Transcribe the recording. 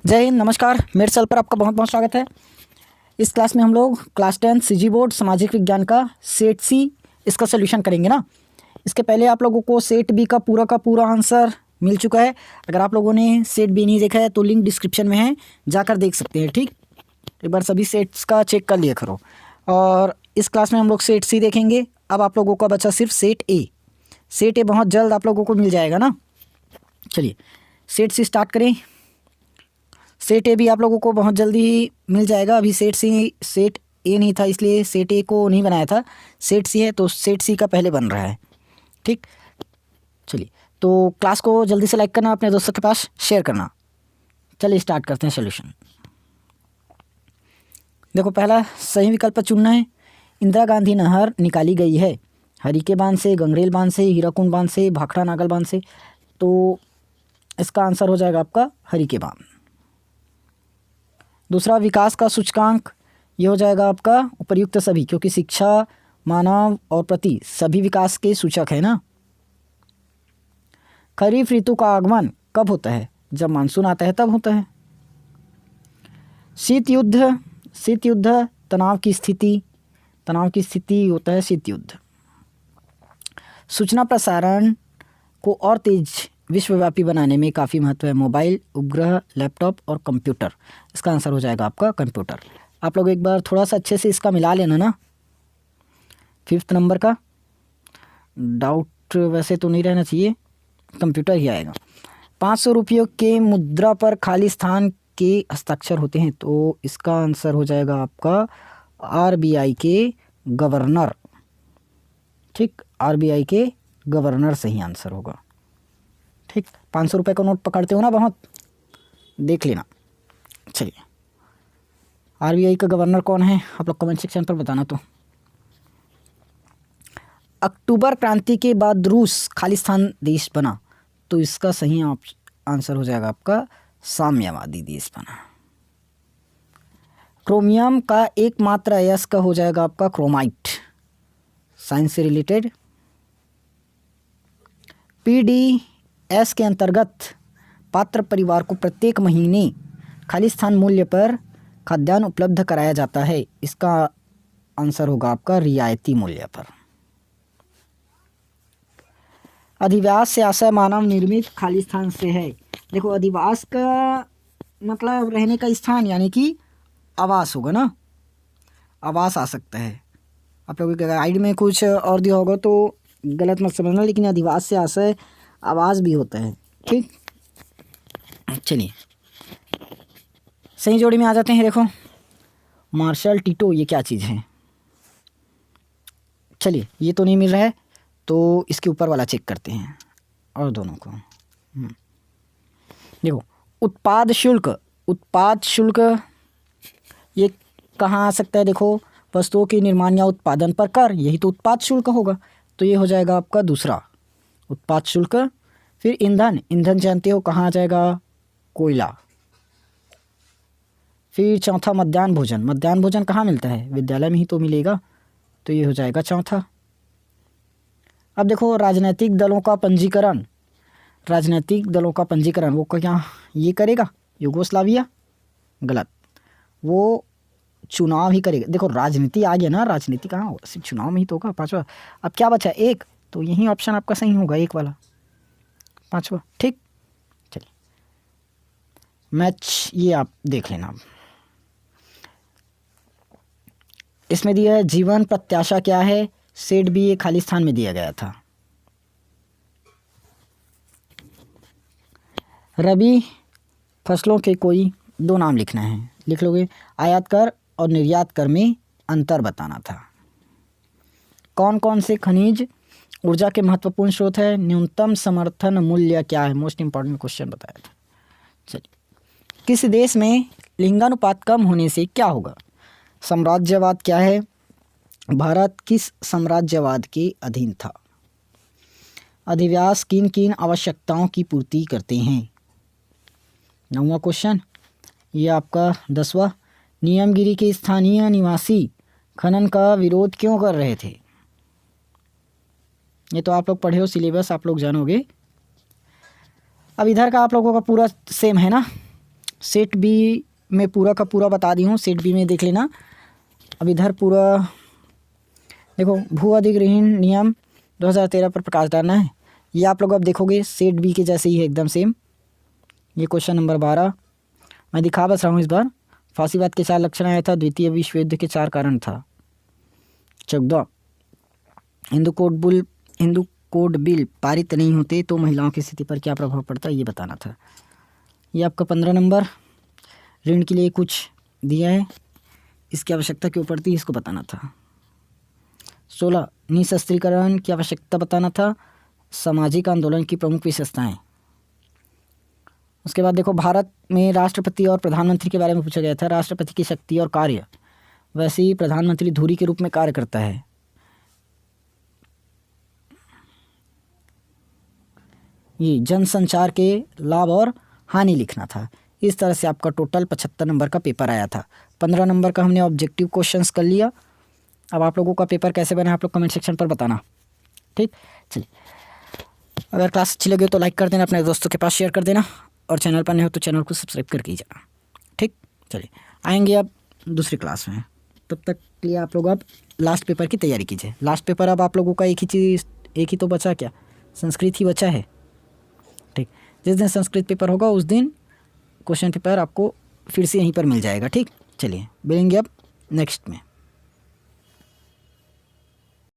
जय हिंद, नमस्कार। मेरे चैनल पर आपका बहुत बहुत स्वागत है। इस क्लास में हम लोग क्लास 10 सीजी बोर्ड सामाजिक विज्ञान का सेट सी इसका सोल्यूशन करेंगे ना। इसके पहले आप लोगों को सेट बी का पूरा आंसर मिल चुका है। अगर आप लोगों ने सेट बी नहीं देखा है तो लिंक डिस्क्रिप्शन में है, जाकर देख सकते हैं। ठीक, एक बार सभी सेट्स का चेक कर लिया करो। और इस क्लास में हम लोग सेट सी देखेंगे। अब आप लोगों का बचा सिर्फ सेट ए। सेट ए बहुत जल्द आप लोगों को मिल जाएगा ना। चलिए सेट सी स्टार्ट करें। सेट ए भी आप लोगों को बहुत जल्दी ही मिल जाएगा। अभी सेट ए नहीं था, इसलिए सेट ए को नहीं बनाया था। सेट सी है तो सेट सी का पहले बन रहा है। ठीक, चलिए तो क्लास को जल्दी से लाइक करना, अपने दोस्तों के पास शेयर करना। चलिए स्टार्ट करते हैं सोल्यूशन। देखो, पहला सही विकल्प चुनना है। इंदिरा गांधी नहर निकाली गई है हरिके बांध से, गंगरेल बांध से, हीराकुंड बांध से, भाखड़ा नागल बांध से। तो इसका आंसर हो जाएगा आपका हरिके बांध। दूसरा, विकास का सूचकांक, ये हो जाएगा आपका उपर्युक्त सभी, क्योंकि शिक्षा, मानव और प्रति सभी विकास के सूचक है ना। खरीफ ऋतु का आगमन कब होता है? जब मानसून आता है तब होता है। शीत युद्ध तनाव की स्थिति होता है शीत युद्ध। सूचना प्रसारण को और तेज विश्वव्यापी बनाने में काफ़ी महत्व है मोबाइल, उपग्रह, लैपटॉप और कंप्यूटर। इसका आंसर हो जाएगा आपका कंप्यूटर। आप लोग एक बार थोड़ा सा अच्छे से इसका मिला लेना ना। 5th नंबर का डाउट वैसे तो नहीं रहना चाहिए, कंप्यूटर ही आएगा। 500 रुपये के मुद्रा पर खाली स्थान के हस्ताक्षर होते हैं, तो इसका आंसर हो जाएगा आपका आरबीआई के गवर्नर। ठीक, आरबीआई के गवर्नर सही आंसर होगा। ठीक, 500 रुपये का नोट पकड़ते हो ना, बहुत देख लेना। चलिए, आरबीआई का गवर्नर कौन है आप लोग कमेंट सेक्शन पर बताना। तो अक्टूबर क्रांति के बाद रूस खालिस्तान देश बना, तो इसका सही आंसर हो जाएगा आपका साम्यवादी देश बना। क्रोमियम का एकमात्र अयस्क हो जाएगा आपका क्रोमाइट, साइंस से रिलेटेड। पीडीएस के अंतर्गत पात्र परिवार को प्रत्येक महीने खालिस्तान मूल्य पर खाद्यान्न उपलब्ध कराया जाता है। इसका आंसर होगा आपका रियायती मूल्य पर। अधिवास से आशय मानव निर्मित खालिस्तान से है। देखो, अधिवास का मतलब रहने का स्थान, यानी कि आवास होगा ना। आवास आ सकता है। आप लोगों के गाइड में कुछ और दिया होगा तो गलत मत समझना, लेकिन अधिवास से आशय आवास भी होता है। ठीक, चलिए सही जोड़ी में आ जाते हैं। देखो, मार्शल टीटो, ये क्या चीज़ है? चलिए, ये तो नहीं मिल रहा है, तो इसके ऊपर वाला चेक करते हैं और दोनों को। देखो, उत्पाद शुल्क ये कहाँ आ सकता है? देखो, वस्तुओं के निर्माण या उत्पादन पर कर, यही तो उत्पाद शुल्क होगा। तो ये हो जाएगा आपका दूसरा उत्पाद शुल्क। फिर ईंधन जानते हो कहाँ आ जाएगा? कोयला। फिर चौथा मध्याह्न भोजन कहाँ मिलता है? विद्यालय में ही तो मिलेगा, तो ये हो जाएगा चौथा। अब देखो, राजनीतिक दलों का पंजीकरण वो क्या ये करेगा? युगोस्लाविया, गलत, वो चुनाव ही करेगा। देखो, राजनीति आ गया ना, राजनीति कहाँ होगा, सिर्फ चुनाव में ही तो होगा। पांचवा, अब क्या बचा? एक, तो यही ऑप्शन आपका सही होगा, एक वाला, पांचवा। ठीक, चलिए मैच ये आप देख लेना। इसमें दिया है जीवन प्रत्याशा क्या है? सेट बी ये खालिस्तान में दिया गया था। रबी फसलों के कोई दो नाम लिखना है, लिख लोगे। आयात कर और निर्यात कर में अंतर बताना था। कौन कौन से खनिज ऊर्जा के महत्वपूर्ण स्रोत है? न्यूनतम समर्थन मूल्य क्या है? मोस्ट इंपॉर्टेंट क्वेश्चन बताया था। चलिए, किस देश में लिंगानुपात कम होने से क्या होगा? साम्राज्यवाद क्या है? भारत किस साम्राज्यवाद के अधीन था? अधिवास किन किन आवश्यकताओं की पूर्ति करते हैं? 9वां क्वेश्चन, ये आपका 10वां। नियमगिरी के स्थानीय निवासी खनन का विरोध क्यों कर रहे थे? ये तो आप लोग पढ़े हो, सिलेबस आप लोग जानोगे। अब इधर का आप लोगों का पूरा सेम है ना, सेट बी में पूरा का पूरा बता दी हूँ, सेट बी में देख लेना। अब इधर पूरा देखो, भू अधिग्रहण नियम 2013 पर प्रकाश डालना है। ये आप लोग अब देखोगे सेट बी के जैसे ही है एकदम सेम। ये क्वेश्चन नंबर 12 मैं दिखा बस रहा हूँ इस बार। फांसीवाद के 4 लक्षण आया था, द्वितीय विश्व युद्ध के 4 कारण था। 14 हिंदू कोड बिल पारित नहीं होते तो महिलाओं की स्थिति पर क्या प्रभाव पड़ता है, ये बताना था। ये आपका 15 नंबर ऋण के लिए कुछ दिया है, इसकी आवश्यकता क्यों पड़ती है, इसको बताना था। 16 निशस्त्रीकरण की आवश्यकता बताना था, सामाजिक आंदोलन की प्रमुख विशेषताएं। उसके बाद देखो, भारत में राष्ट्रपति और प्रधानमंत्री के बारे में पूछा गया था। राष्ट्रपति की शक्ति और कार्य, वैसे ही प्रधानमंत्री धुरी के रूप में कार्य करता है। ये जनसंचार के लाभ और हानि लिखना था। इस तरह से आपका टोटल 75 नंबर का पेपर आया था। 15 नंबर का हमने ऑब्जेक्टिव क्वेश्चंस कर लिया। अब आप लोगों का पेपर कैसे बना आप लोग कमेंट सेक्शन पर बताना, ठीक। चलिए, अगर क्लास अच्छी लगे तो लाइक कर देना, अपने दोस्तों के पास शेयर कर देना, और चैनल पर नहीं हो तो चैनल को सब्सक्राइब करके ही जाना, ठीक। चलिए, आएंगे अब दूसरी क्लास में। तब तक के लिए आप लोग अब लास्ट पेपर की तैयारी कीजिए। लास्ट पेपर अब आप लोगों का एक ही तो बचा, क्या संस्कृत ही बचा है, ठीक। जिस दिन संस्कृत पेपर होगा उस दिन क्वेश्चन पेपर आपको फिर से यहीं पर मिल जाएगा, ठीक। चलिए, मिलेंगे अब नेक्स्ट में।